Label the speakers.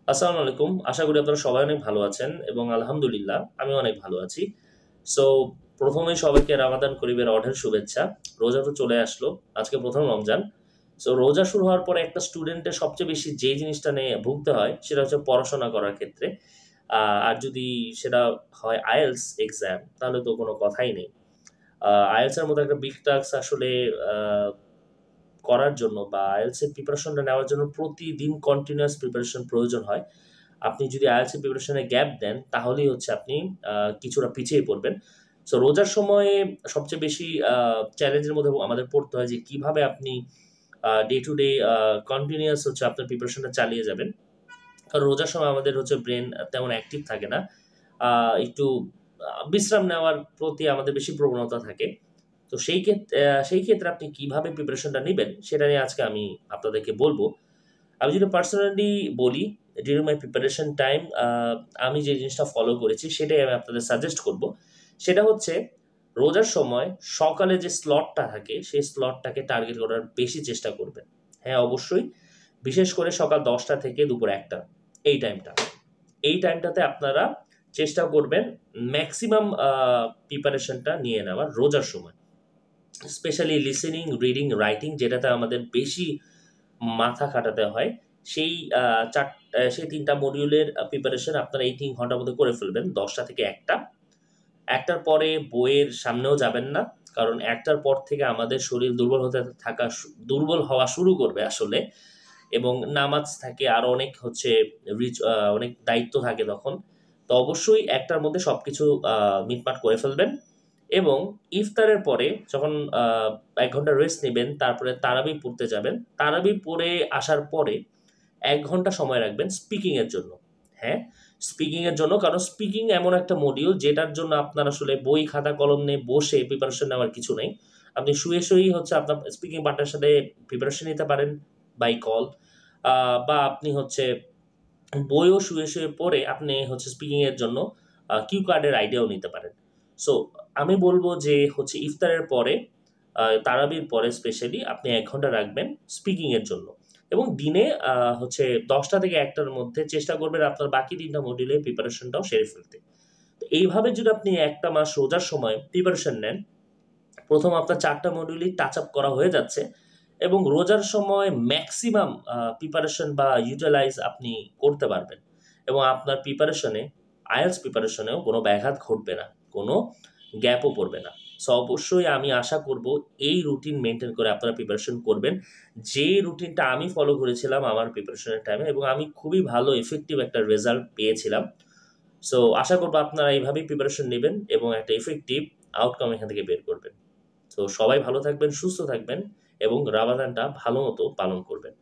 Speaker 1: আসসালামু আলাইকুম। আশা করি আপনারা সবাই অনেক ভালো আছেন এবং আলহামদুলিল্লাহ আমি অনেক ভালো আছি। সো ১ম এই সবাইকে রামাদান করিমের অঢেল শুভেচ্ছা। রোজা তো চলে আসলো। আজকে ১ম রমজান। সো রোজা শুরু হওয়ার পরে একটা স্টুডেন্টের সবচেয়ে বেশি যে জিনিসটা নিয়ে ভুগতে হয় সেটা হচ্ছে পড়াশোনা করার ক্ষেত্রে। আর যদি সেটা হয় IELTS এক্সাম তাহলে তো কোনো কথাই নেই। IELTS এর মতো একটা বিগ টাস্ক আসলে আ করার জন্য বা IELTS এর প্রিপারেশনটা নেওয়ার জন্য প্রতিদিন কন্টিনিউয়াস প্রিপারেশন প্রয়োজন হয়। আপনি যদি IELTS এর প্রিপারেশন এ গ্যাপ দেন, তাহলেই হচ্ছে আপনি আ কিছুটা পিছিয়ে পড়বেন। সো রোজার সময়ে সবচেয়ে বেশি চ্যালেঞ্জের মধ্যে আমাদের পড়তে হয় যে কিভাবে আপনি ডে টু ডে কন্টিনিউয়াস হচ্ছে আপনার প্রিপারেশনটা চালিয়ে যাবেন। কারণ রোজার সময় আমাদের হচ্ছে ব্রেন তেমন অ্যাক্টিভ থাকে না। একটু বিশ্রাম নেওয়ার প্রতি আমাদের বেশি প্রবণতা থাকে। তো সেই ক্ষেত্রে আপনি কিভাবে প্রিপারেশনটা নিবেন, সেটা নিয়ে আজকে আমি আপনাদেরকে বলব। আমি যদি পার্সোনালি বলি, ডিউরিং মাই প্রিপারেশন টাইম আমি যে জিনিসটা ফলো করেছি সেটাই আমি আপনাদের সাজেস্ট করব। সেটা হচ্ছে রোজার সময় সকালে যে স্লটটা থাকে সেই স্লটটাকে টার্গেট করার বেশি চেষ্টা করবেন। হ্যাঁ, অবশ্যই। বিশেষ করে সকাল ১০টা থেকে দুপুর ১টা এই টাইমটা। এই টাইমটাতে আপনারা চেষ্টা করবেন ম্যাক্সিমাম প্রিপারেশনটা নিয়ে নেওয়ার রোজার সময়। স্পেশালি লিসেনিং, রিডিং, রাইটিং যেটাতে আমাদের বেশি মাথা খাটাতে হয়, সেই আ ৩ টা মডিউলের প্রিপারেশন আপনারা এই ৩ ঘন্টার মধ্যে করে ফেলবেন ১০টা থেকে ১টা। ১টার পরে বইয়ের সামনেও যাবেন না। কারণ ১টার পর থেকে আমাদের শরীর দুর্বল হওয়া শুরু করবে আসলে। এবং নামাজ থাকে আরো অনেক হচ্ছে অনেক দায়িত্ব থাকে তখন। তো অবশ্যই ১টার মধ্যে সবকিছু মিটমাট করে ফেলবেন এবং ইফতারের পরে যখন আ ১ ঘন্টা রেস্ট নিবেন, তারপরে তারাবি পড়তে যাবেন। তারাবি পড়ে আসার পরে ১ ঘন্টা সময় রাখবেন স্পিকিং এর জন্য। হ্যাঁ, স্পিকিং এর জন্য। কারণ স্পিকিং এমন একটা মডিউল যেটার জন্য আপনার আসলে বই, খাতা, কলম নিয়ে বসে প্রিপারেশন নেওয়ার কিছু নাই। আপনি শুয়েই হচ্ছে আপনার স্পিকিং পার্টনার সাথে প্রিপারেশন নিতে পারেন বাই কল। আ বা আপনি হচ্ছে বইও শুয়ে পড়ে আপনি হচ্ছে স্পিকিং এর জন্য কিউ কার্ডের আইডিয়াও নিতে পারেন। সো আমি বলব যে হচ্ছে ইফতারের পরে তারাবির পরে স্পেশালি আপনি ১ ঘন্টা রাখবেন স্পিকিং এর জন্য। এবং দিনে হচ্ছে ১০টা থেকে ১ টার মধ্যে চেষ্টা করবেন আপনার বাকি ৩ টা মডিউলের প্রিপারেশনটাও সেরে ফেলতে। তো এইভাবে যদি আপনি ১ টা মাস রোজার সময় প্রিপারেশন নেন, ১ম আপনার ৪ টা মডিউলই টাচ আপ করা হয়ে যাচ্ছে এবং রোজার সময় ম্যাক্সিমাম প্রিপারেশন বা ইউটিলাইজ আপনি করতে পারবেন এবং আপনার প্রিপারেশনে IELTS প্রিপারেশনেও কোনো ব্যাঘাত ঘটবে না, কোনো গ্যাপও পড়বে না। সো অবশ্যই আমি আশা করব এই রুটিন মেইনটেইন করে আপনারা প্রিপারেশন করবেন। যে রুটিনটা আমি ফলো করেছিলাম আমার প্রিপারেশনের টাইমে এবং আমি খুবই ভালো ইফেক্টিভ একটা রেজাল্ট পেয়েছিলাম। সো আশা করব আপনারা এইভাবেই প্রিপারেশন নিবেন এবং একটা ইফেক্টিভ আউটকাম এখান থেকে বের করবেন। তো সবাই ভালো থাকবেন, সুস্থ থাকবেন এবং রামাদানটা ভালোমতো পালন করবেন।